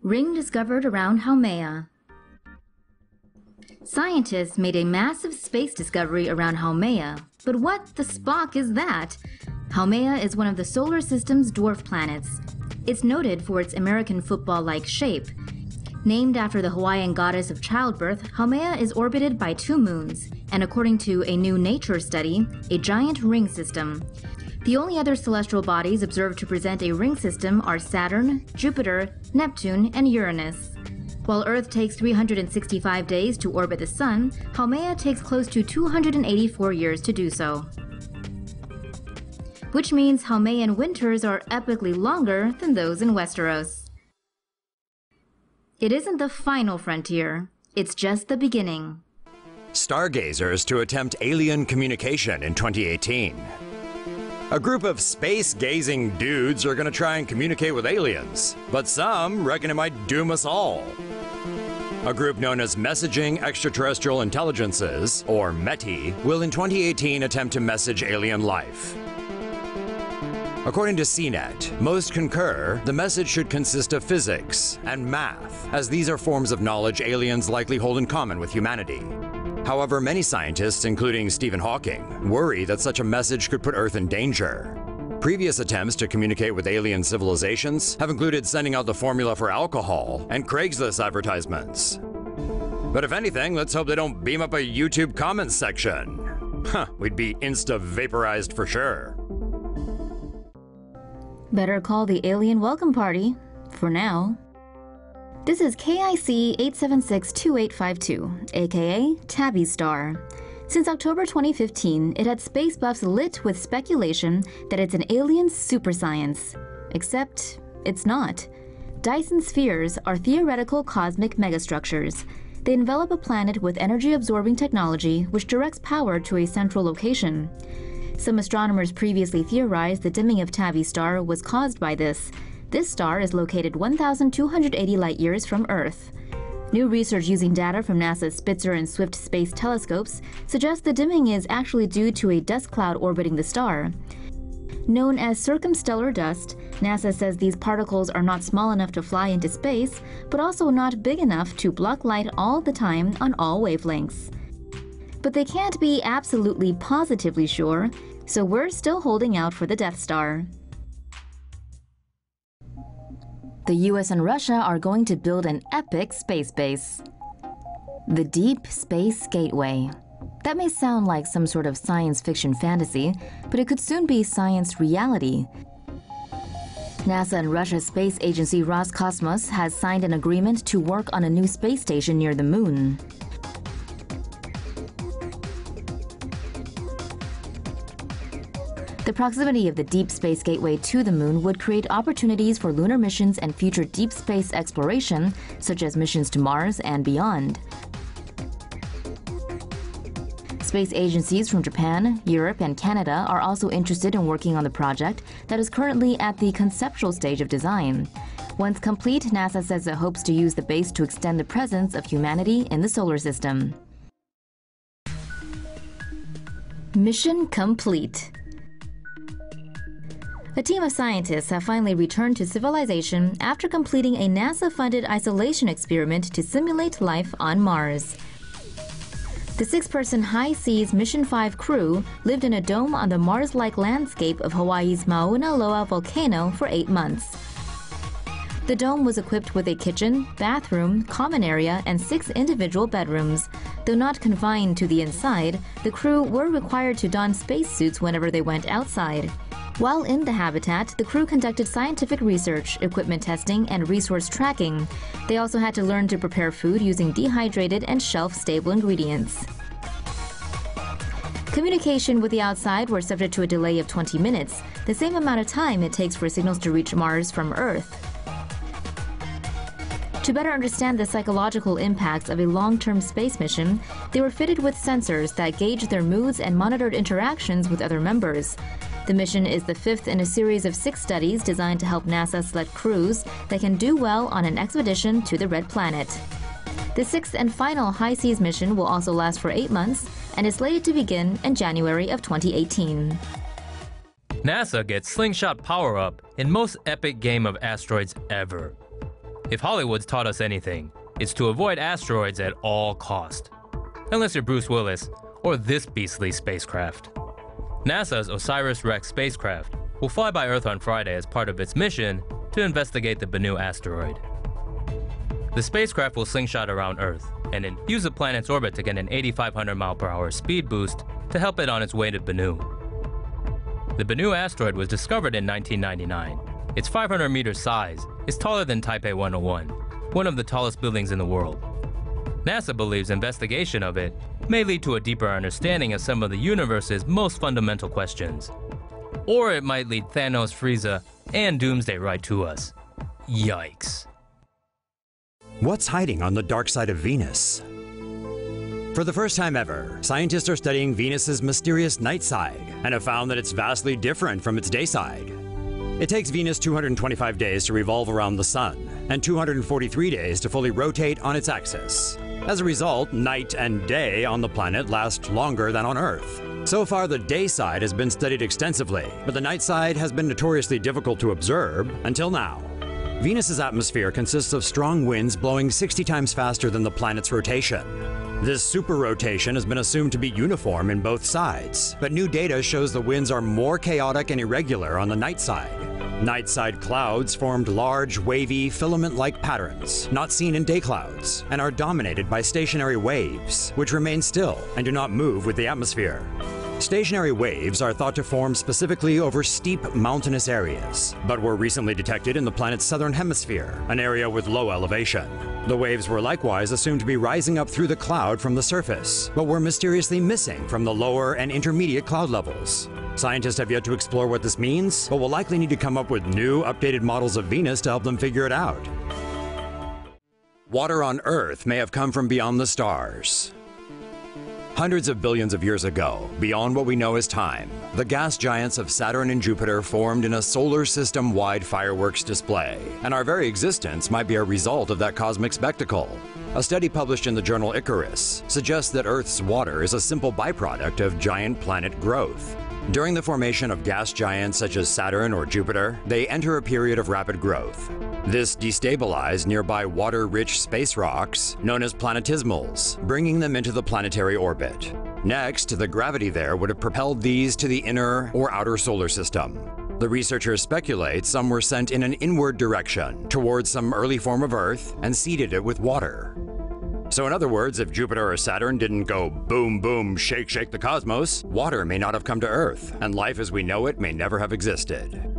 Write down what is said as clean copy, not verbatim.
Ring discovered around Haumea. Scientists made a massive space discovery around Haumea, but what the Spock is that? Haumea is one of the solar system's dwarf planets. It's noted for its American football-like shape. Named after the Hawaiian goddess of childbirth, Haumea is orbited by 2 moons, and according to a new nature study, a giant ring system. The only other celestial bodies observed to present a ring system are Saturn, Jupiter, Neptune, and Uranus. While Earth takes 365 days to orbit the Sun, Haumea takes close to 284 years to do so. Which means Haumean winters are epically longer than those in Westeros. It isn't the final frontier, it's just the beginning. Stargazers to attempt alien communication in 2018. A group of space-gazing dudes are gonna try and communicate with aliens, but some reckon it might doom us all. A group known as Messaging Extraterrestrial Intelligences, or METI, will in 2018 attempt to message alien life. According to CNET, most concur the message should consist of physics and math, as these are forms of knowledge aliens likely hold in common with humanity. However, many scientists, including Stephen Hawking, worry that such a message could put Earth in danger. Previous attempts to communicate with alien civilizations have included sending out the formula for alcohol and Craigslist advertisements. But if anything, let's hope they don't beam up a YouTube comments section. We'd be insta-vaporized for sure. Better call the alien welcome party, for now. This is KIC 8762852, aka Tabby Star. Since October 2015, it had space buffs lit with speculation that it's an alien super science. Except, it's not. Dyson spheres are theoretical cosmic megastructures. They envelop a planet with energy-absorbing technology which directs power to a central location. Some astronomers previously theorized the dimming of Tabby Star was caused by this. This star is located 1,280 light-years from Earth. New research using data from NASA's Spitzer and Swift space telescopes suggests the dimming is actually due to a dust cloud orbiting the star. Known as circumstellar dust, NASA says these particles are not small enough to fly into space, but also not big enough to block light all the time on all wavelengths. But they can't be absolutely positively sure, so we're still holding out for the Death Star. The US and Russia are going to build an epic space base. The Deep Space Gateway. That may sound like some sort of science fiction fantasy, but it could soon be science reality. NASA and Russia's space agency Roscosmos has signed an agreement to work on a new space station near the Moon. The proximity of the Deep Space Gateway to the Moon would create opportunities for lunar missions and future deep space exploration, such as missions to Mars and beyond. Space agencies from Japan, Europe, and Canada are also interested in working on the project that is currently at the conceptual stage of design. Once complete, NASA says it hopes to use the base to extend the presence of humanity in the solar system. Mission complete. A team of scientists have finally returned to civilization after completing a NASA-funded isolation experiment to simulate life on Mars. The 6-person High Seas Mission 5 crew lived in a dome on the Mars-like landscape of Hawaii's Mauna Loa volcano for 8 months. The dome was equipped with a kitchen, bathroom, common area, and 6 individual bedrooms. Though not confined to the inside, the crew were required to don spacesuits whenever they went outside. While in the habitat, the crew conducted scientific research, equipment testing, and resource tracking. They also had to learn to prepare food using dehydrated and shelf-stable ingredients. Communication with the outside were subject to a delay of 20 minutes, the same amount of time it takes for signals to reach Mars from Earth. To better understand the psychological impacts of a long-term space mission, they were fitted with sensors that gauge their moods and monitored interactions with other members. The mission is the 5th in a series of 6 studies designed to help NASA select crews that can do well on an expedition to the Red Planet. The 6th and final High Seas mission will also last for 8 months and is slated to begin in January of 2018. NASA gets slingshot power-up in most epic game of asteroids ever. If Hollywood's taught us anything, it's to avoid asteroids at all cost. Unless you're Bruce Willis or this beastly spacecraft. NASA's OSIRIS-REx spacecraft will fly by Earth on Friday as part of its mission to investigate the Bennu asteroid. The spacecraft will slingshot around Earth and then use the planet's orbit to get an 8,500 mph speed boost to help it on its way to Bennu. The Bennu asteroid was discovered in 1999. Its 500 meter size is taller than Taipei 101, one of the tallest buildings in the world. NASA believes investigation of it may lead to a deeper understanding of some of the universe's most fundamental questions. Or it might lead Thanos, Frieza, and Doomsday right to us. Yikes. What's hiding on the dark side of Venus? For the first time ever, scientists are studying Venus's mysterious night side and have found that it's vastly different from its day side. It takes Venus 225 days to revolve around the Sun and 243 days to fully rotate on its axis. As a result, night and day on the planet last longer than on Earth. So far, the day side has been studied extensively, but the night side has been notoriously difficult to observe until now. Venus's atmosphere consists of strong winds blowing 60 times faster than the planet's rotation. This super-rotation has been assumed to be uniform in both sides, but new data shows the winds are more chaotic and irregular on the night side. Night side clouds formed large, wavy, filament-like patterns, not seen in day clouds, and are dominated by stationary waves, which remain still and do not move with the atmosphere. Stationary waves are thought to form specifically over steep mountainous areas, but were recently detected in the planet's southern hemisphere, an area with low elevation. The waves were likewise assumed to be rising up through the cloud from the surface, but were mysteriously missing from the lower and intermediate cloud levels. Scientists have yet to explore what this means, but will likely need to come up with new, updated models of Venus to help them figure it out. Water on Earth may have come from beyond the stars. Hundreds of billions of years ago, beyond what we know as time, the gas giants of Saturn and Jupiter formed in a solar system-wide fireworks display, and our very existence might be a result of that cosmic spectacle. A study published in the journal Icarus suggests that Earth's water is a simple byproduct of giant planet growth. During the formation of gas giants such as Saturn or Jupiter, they enter a period of rapid growth. This destabilized nearby water-rich space rocks, known as planetismals, bringing them into the planetary orbit. Next, the gravity there would have propelled these to the inner or outer solar system. The researchers speculate some were sent in an inward direction, towards some early form of Earth, and seeded it with water. So in other words, if Jupiter or Saturn didn't go boom boom shake shake the cosmos, water may not have come to Earth, and life as we know it may never have existed.